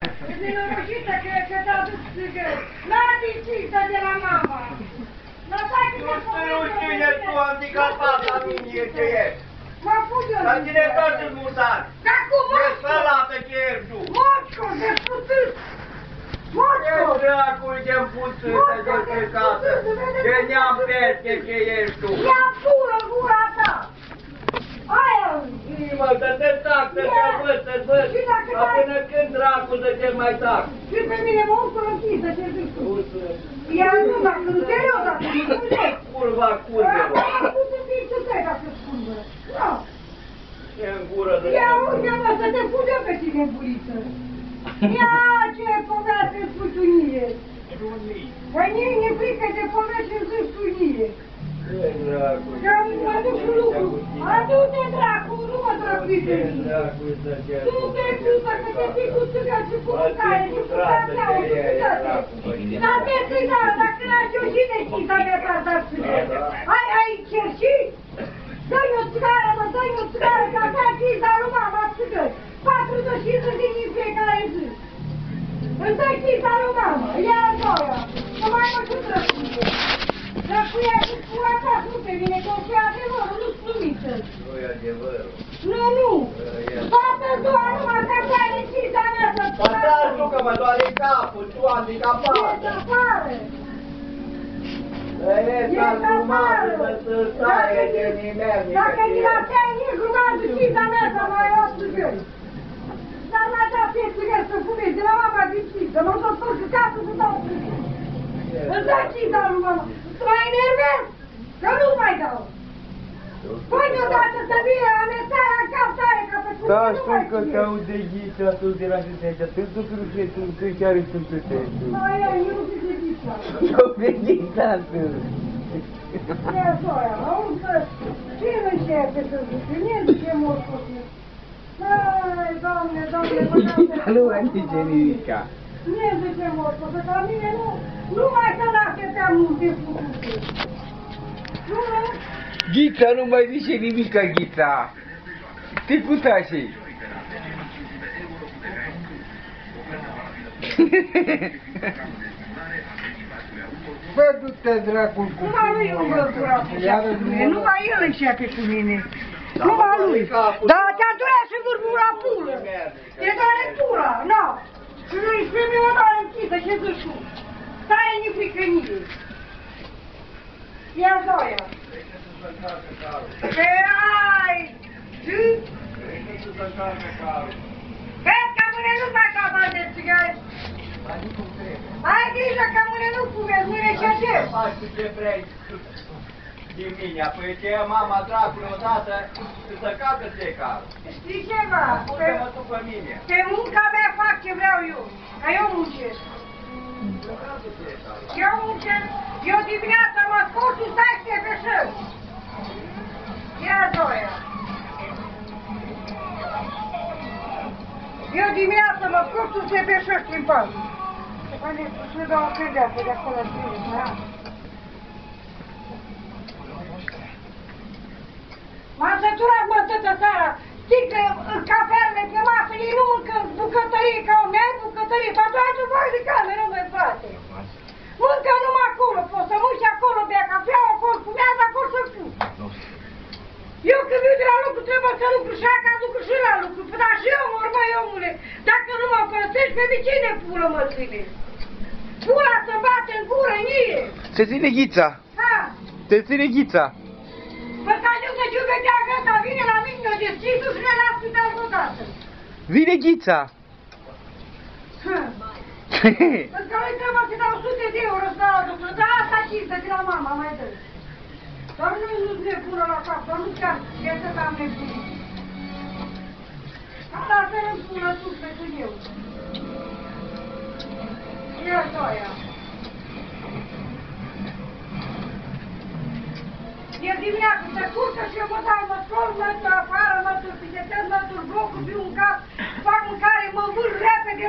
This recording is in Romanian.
E nenorocită că te-a dus la distinctă de la mama. Nu știu cine tu, handicapat la mine ce ești. Mă fug eu. Dar cine toți în mutat? Dar cu E moșco. spălată ce ești tu. Moșco, de putât. Moșco. E dracul de-mi puțâtă de plecată. De neam peste ce ești tu. Ia pură gura ta. Aia. Mă, să te tac, să te văd, să-ți văd. Dar până când dracul să te mai tac? Și pe mine mă urcă închisă, ce zic tu? Ia nu, dacă nu te eu, dacă nu te eu. Curva, curve, bă. Acum să fii tu te ca să scumbă. Nu. Ce în gură de Ia uite, mă, să te pun eu pe tine în guriță. Ia ce poveste în sputunie. Păi nici frică de poveste în sputunie. Ce dracul? Mă duc cu lucru. Adu-te, dracu, nu mă trăcuite. Ce dracul să te Du-te, du-te, că te ții cu țâga și cu mâncare și cu cafea, cu țâgăte. Dar te țâgară, dacă n-aș eu cine știi să ne faci dar țâgăte. Ai cerșit? Dă-mi o țâgară, mă, dă-mi o țâgară, că așa ții dar lui mama țâgări. 45 de din fiecare zi. Îmi dă ții dar lui mama, ia doia, să mai mă și trăcuite. Trăcuia și pula ta, nu pe mine, că o fi adevărul, nu-s plumiță. Nu-i adevărul. Nu. Toată ziua numai că doare ciza mea să Dar stai tu că mă doare capul, tu handicapat. Ești afară. Ești albumat să stai de nimeni. Dacă mi la tea nici grumazul ciza mea să mai iau țigări. Dar mai da fie țigări să fumezi de la mama din ciză. Mă tot spun că casă să dau țigări. Îți dă ciza lui mama. Să mai enervez, că nu mai dau. Păi odată să vie amețarea în cap tare, ca pe cum Da, nu mai spun că te aude ghița atunci de la județea, pentru că nu știu că chiar îi sunt pretenții. Mai e, eu nu zic de ghița. Eu pe ghița sunt. E soia, auzi că cine începe să zice, mie zice morcosul. Ai, Doamne, Ghița nu mai zice nimica. mie zice morcosul, că la mine nu mai să lase prea multe făcute. Nu? Ghița nu mai zice nimica, Ghița. Te putașii. Bă, du-te dracul cu Numai lui nu mă gura cu mine, numai el începe cu mine. Numai lui. Dar te-a durat să vârbu la pulă. Te doare pula, nu. Și lui spune o doare închisă, ce zici tu? Stai ni frică nie. Ia doia. Pe ai! Vezi că mâine nu faci apa de țigare. Ai grijă că mâine nu fumezi, mâine ce ce? Faci tu ce vrei din mine, păi te ia mama dracului odată să cadă secarul. Știi ceva? Ascultă-mă tu pe mine. Pe munca mea fac ce vreau eu, că eu muncesc. Eu muncesc, eu dimineața mă scot și stai să te peșări. Ia doia. Eu dimineața mă scot și te peșări prin pas. Păi, să dau o credeață de acolo, da? M-am săturat, mă, tătă seara. Sticle, cafelele pe masă, ei nu mâncă bucătărie ca o mea, bucătărie. Dar toate voi de cameră, mă, frate. Mâncă numai acolo, poți să mânci acolo, bea cafea, acolo, fumează, acolo să fumi. Eu când viu de la lucru, trebuie să lucru și aia, lucru și la lucru. Dar și eu mor, măi, omule, dacă nu mă părăsești, pe cine pulă mă ține? Pula să bate în gură, nie! Se ține Ghița. Ha! Te ține Ghița. Păi să ajung să ciucă geagă ăsta, vine la mine, o deschisu și ne las spital odată. Vine Ghița. Îți că nu trebuie să dau sute de euro să dau la lucru, dar asta cinstă de la mama, mai dă. Doar nu-ți nebună la cap, doar nu chiar, e să am nebunit. Asta să-mi pună sufletul eu. Ia doia. E dimineața, se curcă și eu mă dau, mă scol, mă duc afară, mă duc, mă duc blocul, fiu în cap, fac mâncare, mă vâr repede,